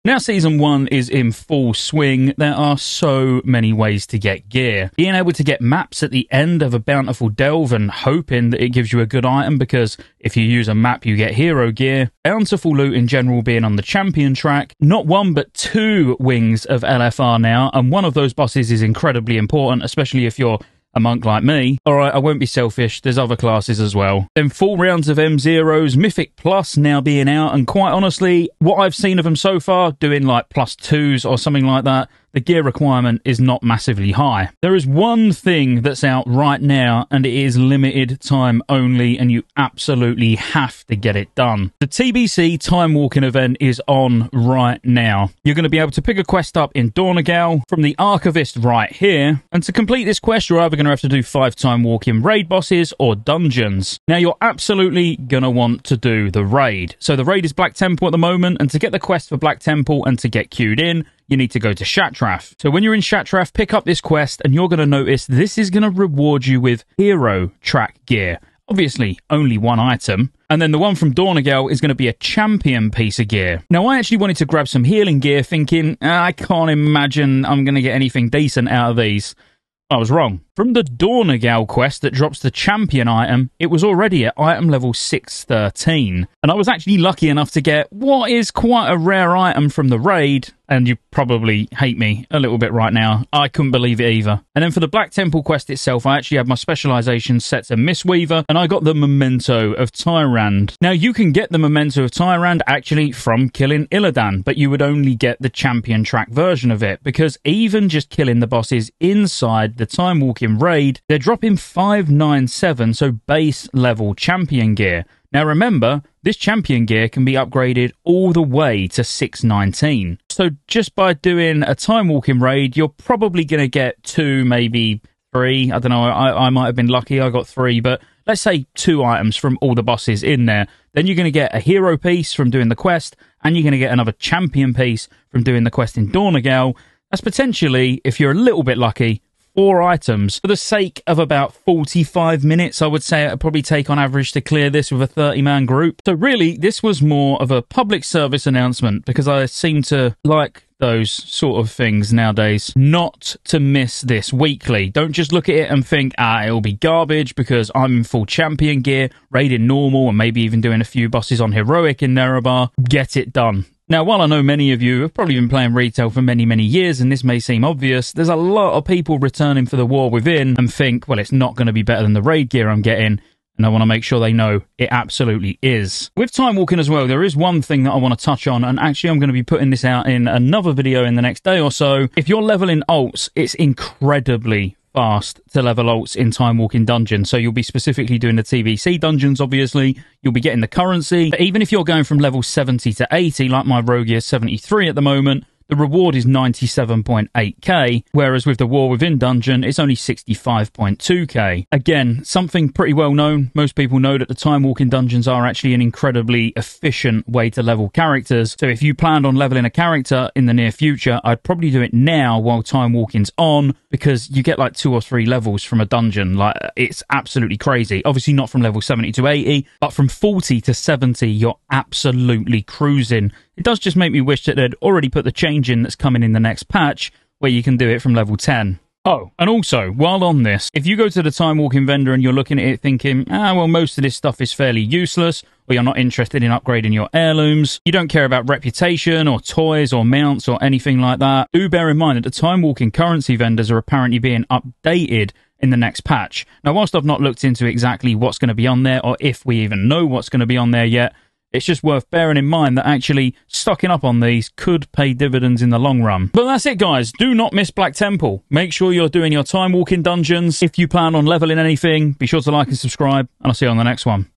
Now Season 1 is in full swing. There are so many ways to get gear. Being able to get maps at the end of a bountiful delve and hoping that it gives you a good item, because if you use a map you get hero gear. Bountiful loot in general being on the champion track. Not one but two wings of LFR now, and one of those bosses is incredibly important, especially if you're a monk like me. Alright, I won't be selfish, there's other classes as well. Then full rounds of M0s, Mythic Plus now being out, and quite honestly, what I've seen of them so far, doing like +2s or something like that, the gear requirement is not massively high. There is one thing that's out right now, and it is limited time only, and you absolutely have to get it done. The TBC Time Walking event is on right now. You're going to be able to pick a quest up in Dornagale from the Archivist right here, and to complete this quest, you're either going to have to do 5 Time Walking raid bosses or dungeons. Now, you're absolutely going to want to do the raid. So the raid is Black Temple at the moment, and to get the quest for Black Temple and to get queued in, you need to go to Shatraf. So when you're in Shatraf, pick up this quest, and you're going to notice this is going to reward you with hero track gear. Obviously, only one item. And then the one from Dornagale is going to be a champion piece of gear. Now, I actually wanted to grab some healing gear, thinking, I can't imagine I'm going to get anything decent out of these. I was wrong. From the Dornagale quest that drops the champion item, it was already at item level 613. And I was actually lucky enough to get what is quite a rare item from the raid. And you probably hate me a little bit right now. I couldn't believe it either. And then for the Black Temple quest itself, I actually had my specialization set to Mistweaver, and I got the Memento of Tyrande. Now, you can get the Memento of Tyrande actually from killing Illidan, but you would only get the champion track version of it, because even just killing the bosses inside the Time Walking raid, they're dropping 597, so base level champion gear. Now remember, this champion gear can be upgraded all the way to 619. So just by doing a Time Walking raid, you're probably going to get 2, maybe 3. I don't know, I might have been lucky, I got 3, but let's say 2 items from all the bosses in there. Then you're going to get a hero piece from doing the quest, and you're going to get another champion piece from doing the quest in Dornagale. That's potentially, if you're a little bit lucky, 4 items. For the sake of about 45 minutes, I would say it would probably take on average to clear this with a 30-man group. So really, this was more of a public service announcement, because I seem to like those sort of things nowadays. Not to miss this weekly. Don't just look at it and think, it'll be garbage because I'm in full champion gear, raiding normal, and maybe even doing a few bosses on heroic in Nerebar. Get it done. Now, while I know many of you have probably been playing retail for many, many years, and this may seem obvious, there's a lot of people returning for the War Within and think, well, it's not going to be better than the raid gear I'm getting, and I want to make sure they know it absolutely is. With Time Walking as well, there is one thing that I want to touch on, and actually I'm going to be putting this out in another video in the next day or so. If you're leveling alts, it's incredibly fast to level alts in Time Walking dungeons. So you'll be specifically doing the TBC dungeons, obviously. You'll be getting the currency. But even if you're going from level 70 to 80, like my rogue is 73 at the moment, the reward is 97.8k, whereas with the War Within dungeon, it's only 65.2k. Again, something pretty well known. Most people know that the Time Walking dungeons are actually an incredibly efficient way to level characters. So if you planned on leveling a character in the near future, I'd probably do it now while Time Walking's on, because you get like 2 or 3 levels from a dungeon. Like, it's absolutely crazy. Obviously not from level 70 to 80, but from 40 to 70, you're absolutely cruising. It does just make me wish that they'd already put the change in that's coming in the next patch, where you can do it from level 10. Oh, and also, while on this, if you go to the Time Walking vendor and you're looking at it thinking, well, most of this stuff is fairly useless, or you're not interested in upgrading your heirlooms, you don't care about reputation or toys or mounts or anything like that, do bear in mind that the Time Walking currency vendors are apparently being updated in the next patch. Now, whilst I've not looked into exactly what's going to be on there, or if we even know what's going to be on there yet, it's just worth bearing in mind that actually stocking up on these could pay dividends in the long run. But that's it, guys. Do not miss Black Temple. Make sure you're doing your Time Walking dungeons. If you plan on leveling anything, be sure to like and subscribe, and I'll see you on the next one.